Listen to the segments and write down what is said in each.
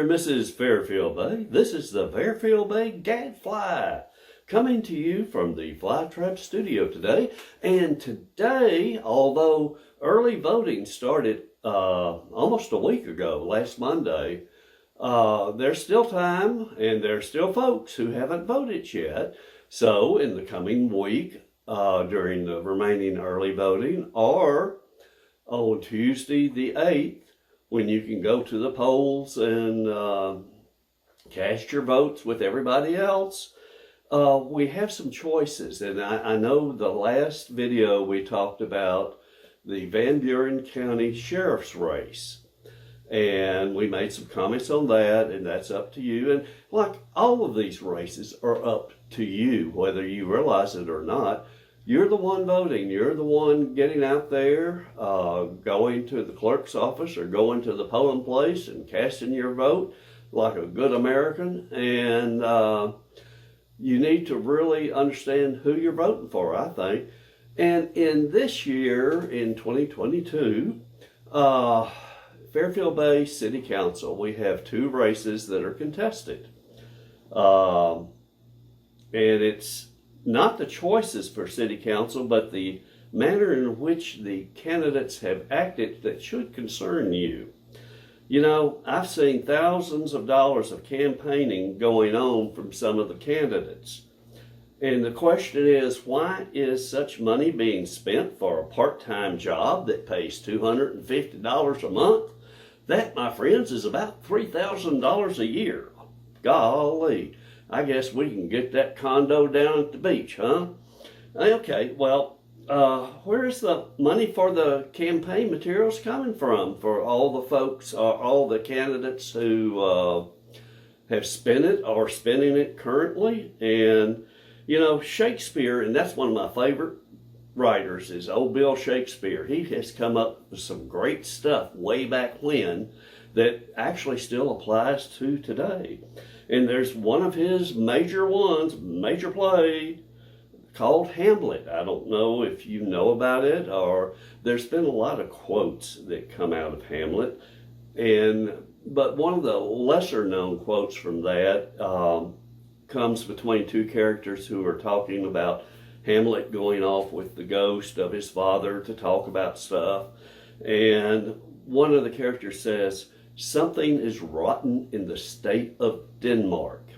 and Mrs. Fairfield Bay. This is the Fairfield Bay Gadfly coming to you from the Flytrap studio today. And today, although early voting started almost a week ago, last Monday, there's still time and there's still folks who haven't voted yet. So in the coming week, during the remaining early voting, or on Tuesday the 8th, when you can go to the polls and cast your votes with everybody else, we have some choices. And I know the last video we talked about the Van Buren County Sheriff's race. And we made some comments on that, and that's up to you. And like all of these races are up to you, whether you realize it or not. You're the one voting. You're the one getting out there, going to the clerk's office or going to the polling place and casting your vote like a good American. And you need to really understand who you're voting for, I think. And in this year, in 2022, Fairfield Bay City Council, we have two races that are contested. And it's not the choices for City Council, but the manner in which the candidates have acted that should concern you. You know, I've seen thousands of dollars of campaigning going on from some of the candidates. And the question is, why is such money being spent for a part-time job that pays $250 a month? That, my friends, is about $3,000 a year. Golly, I guess we can get that condo down at the beach, huh? Okay, well, where's the money for the campaign materials coming from for all the folks, all the candidates who have spent it or spending it currently? And, you know, Shakespeare, and that's one of my favorite writers, is old Bill Shakespeare. He has come up with some great stuff way back when that actually still applies to today. And there's one of his major play called Hamlet. I don't know if you know about it, or there's been a lot of quotes that come out of Hamlet. But one of the lesser known quotes from that comes between two characters who are talking about Hamlet going off with the ghost of his father to talk about stuff. And one of the characters says, "Something is rotten in the state of Denmark."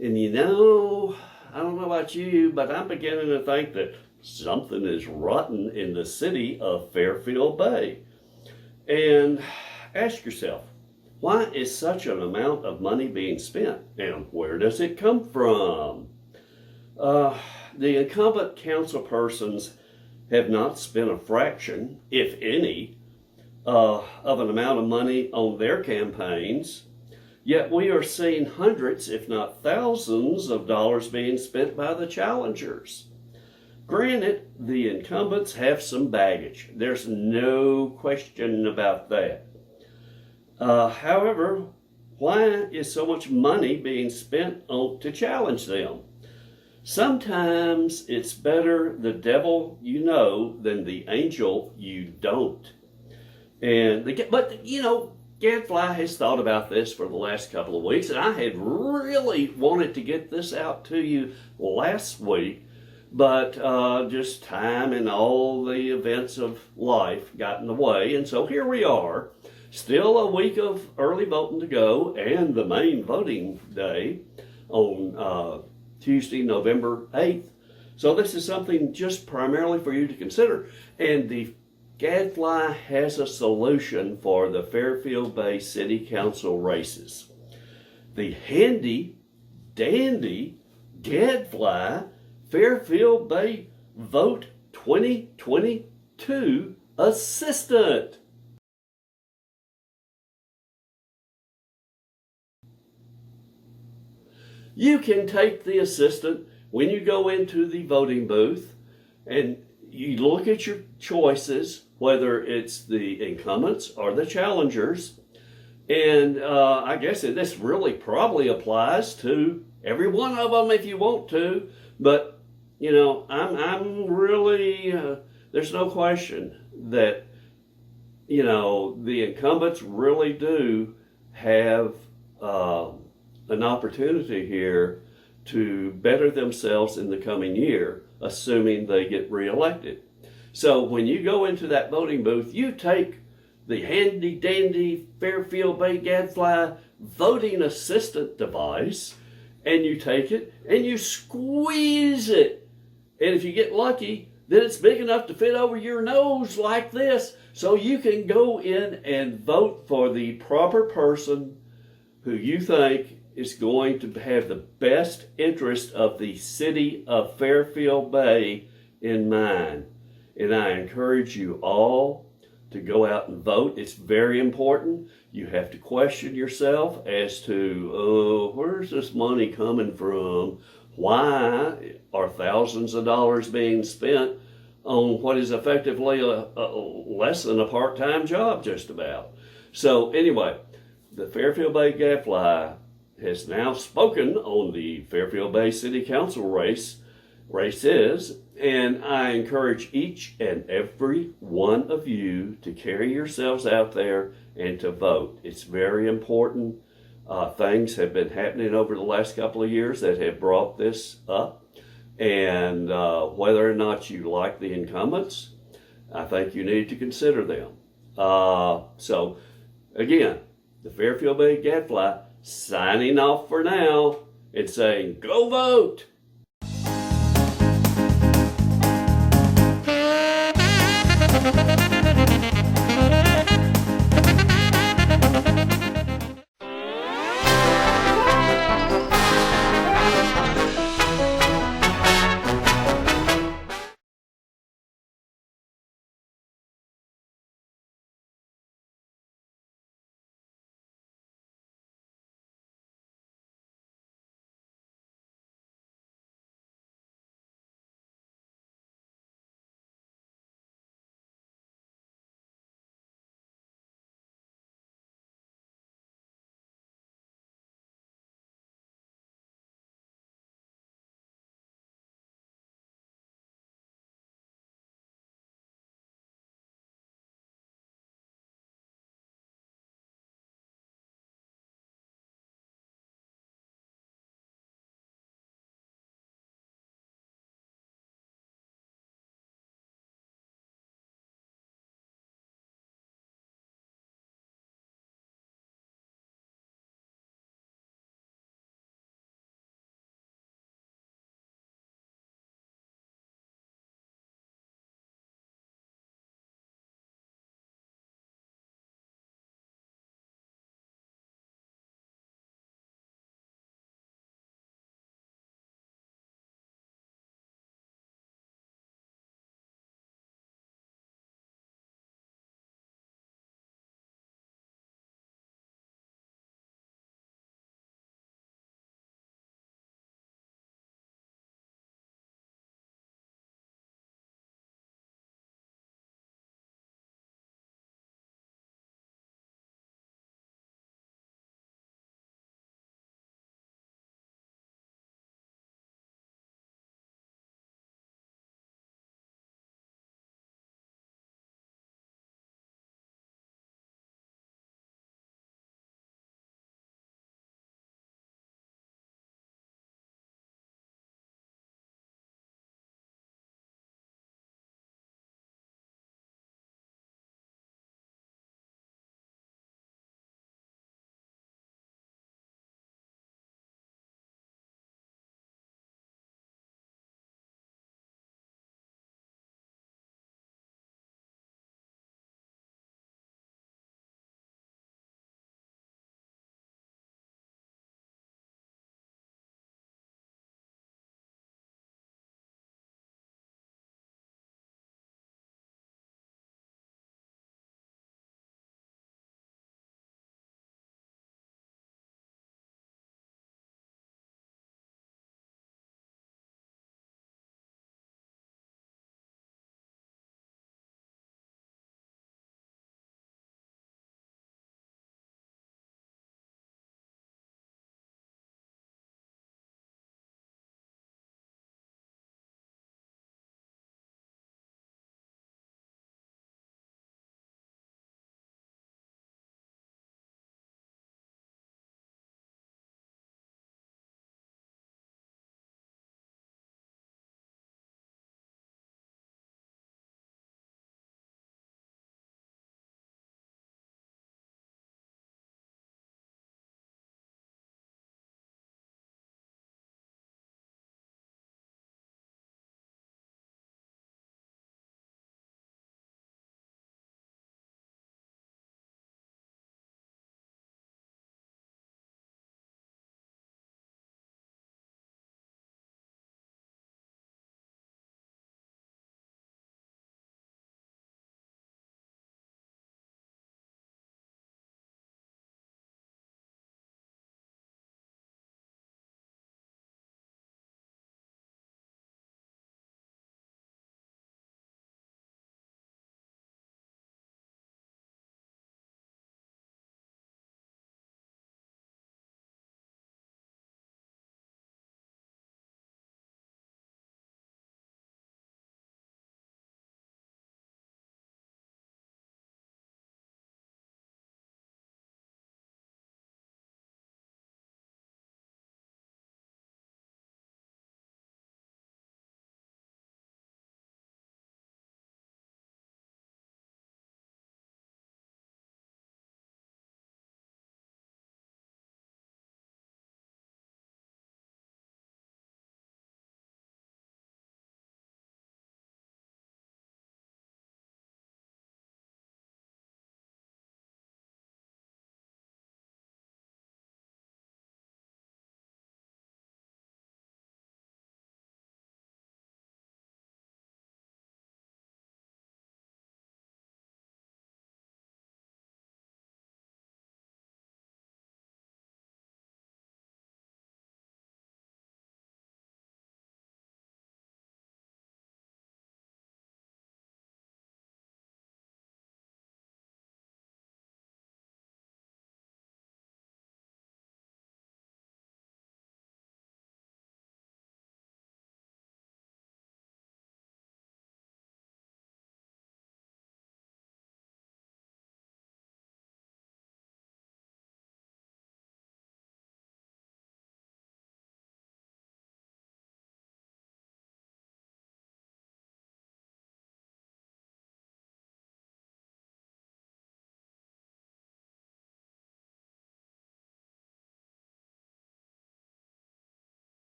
And you know, I don't know about you, but I'm beginning to think that something is rotten in the city of Fairfield Bay. And ask yourself, why is such an amount of money being spent? And where does it come from? The incumbent council persons have not spent a fraction, if any, of an amount of money on their campaigns, yet we are seeing hundreds, if not thousands, of dollars being spent by the challengers. Granted, the incumbents have some baggage. There's no question about that. However, why is so much money being spent to challenge them? Sometimes it's better the devil you know than the angel you don't. But you know, Gadfly has thought about this for the last couple of weeks, and I had really wanted to get this out to you last week, but just time and all the events of life got in the way, and so here we are, still a week of early voting to go, and the main voting day on Tuesday, November 8th. So this is something just primarily for you to consider, and the Gadfly has a solution for the Fairfield Bay City Council races. The handy dandy Gadfly Fairfield Bay Vote 2022 Assistant. You can take the assistant when you go into the voting booth and you look at your choices, whether it's the incumbents or the challengers. And I guess this really probably applies to every one of them if you want to. But, you know, I'm really, there's no question that, you know, the incumbents really do have an opportunity here to better themselves in the coming year, assuming they get reelected. So when you go into that voting booth, you take the handy dandy Fairfield Bay Gadfly voting assistant device, and you take it and you squeeze it. And if you get lucky, then it's big enough to fit over your nose like this, so you can go in and vote for the proper person who you think is going to have the best interest of the city of Fairfield Bay in mind. And I encourage you all to go out and vote. It's very important. You have to question yourself as to, where's this money coming from? Why are thousands of dollars being spent on what is effectively less than a part-time job just about? So anyway, the Fairfield Bay Gadfly has now spoken on the Fairfield Bay City Council races, and I encourage each and every one of you to carry yourselves out there and to vote. It's very important. Things have been happening over the last couple of years that have brought this up, and whether or not you like the incumbents, I think you need to consider them. So again, the Fairfield Bay Gadfly signing off for now and saying, go vote!